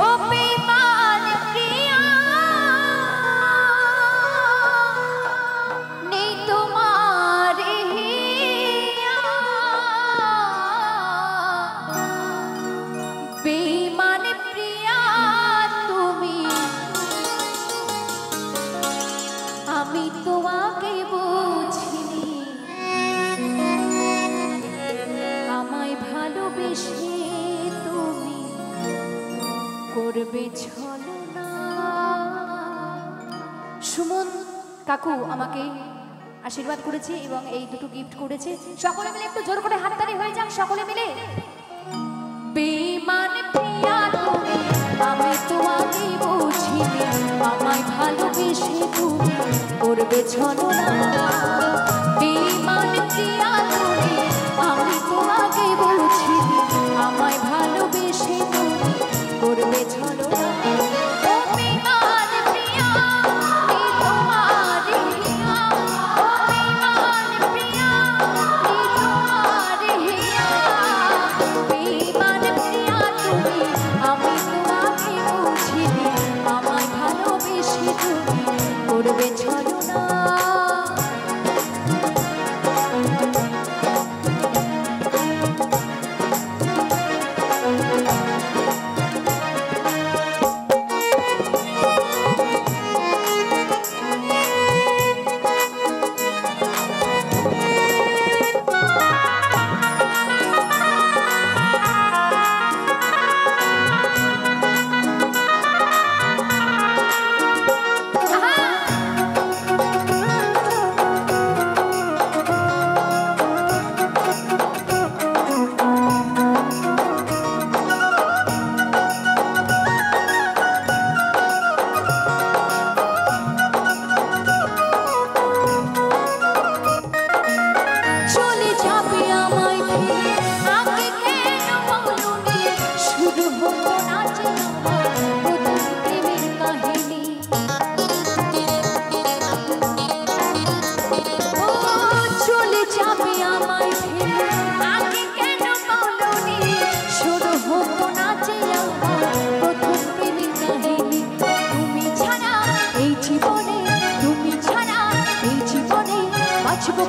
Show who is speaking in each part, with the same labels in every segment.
Speaker 1: ও বেঈমান প্রিয়া নেই তোমার হিয়া বেঈমান প্রিয়া তুমি আমি তোমাকে বুঝিনি আমায় ভালোবেসে তুমি করবে ছলনা। সুমন কাকু আমাকে আশীর্বাদ করেছে এবং এই দুটো গিফট করেছে। সকলে মিলে একটু জোর করে হাততালি হয়ে যাক সকলে মিলে। বেঈমান প্রিয়া তুমি আমি তোমাকে বুঝিনি আমায় ভালোবেসে তুমি করবে ছলনা। বেঈমান প্রিয়া তুমি আমি তোমাকে বুঝিনি আমায় ভালোবেসে তুমি করবে ছলনা। ও বেঈমান প্রিয়া নেই তোমার হিয়া ও বেঈমান প্রিয়া নেই তোমার হিয়া বেঈমান প্রিয়া তুমি আমি তোমাকে বুঝিনি আমায় ভালোবেসে তুমি করবে ছলনা।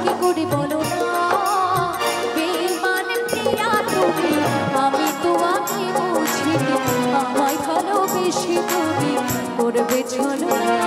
Speaker 1: কি করে বলো না বেঈমান প্রিয়া তুমি আমি তোমাকে বুঝিনি আমায় ভালোবেসে তুমি করবে ছলনা।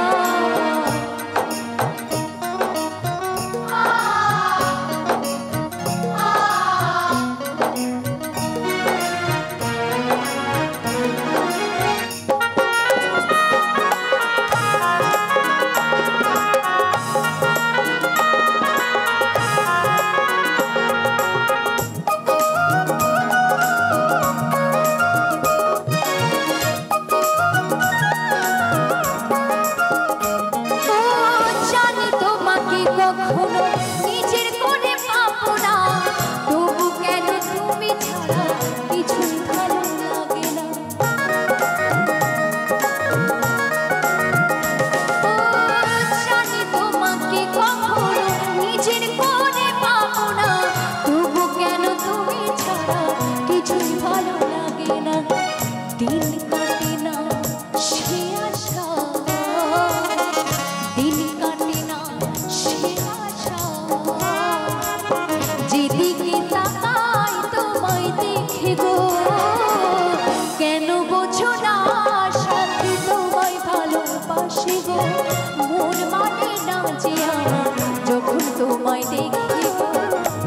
Speaker 1: যখন তোমায় দেখি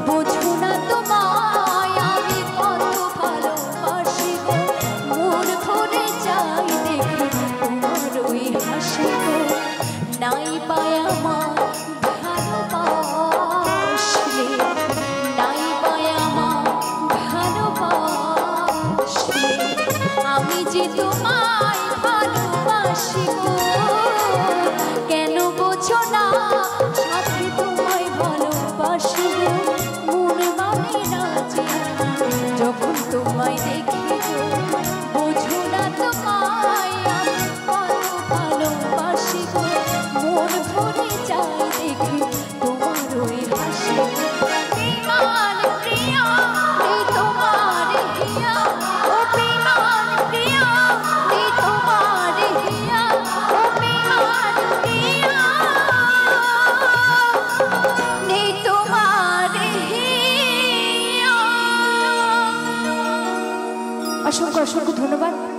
Speaker 1: বোঝো না তোমায় আমি কত ভালোবাসি মন ভরে যাই দেখি তোমার ওই হাসি নাই পায় আমার ভালোবাসলে নাই পায় আমার ভালোবাসলে আমি যে তোমায় ভালোবাসি কেন বোঝো না সাথে তোমায় ভালোবাসি মন মানে না যখন তোমায় দেখি বোঝো না তোমায় আমি কত ভালোবাসি মন ভরে যায় দেখি তোমার ওই হাসি বেঈমান প্রিয়া এই তোমার হিয়া ও বেঈমান প্রিয়া এই অসংখ্য অসংখ্য ধন্যবাদ।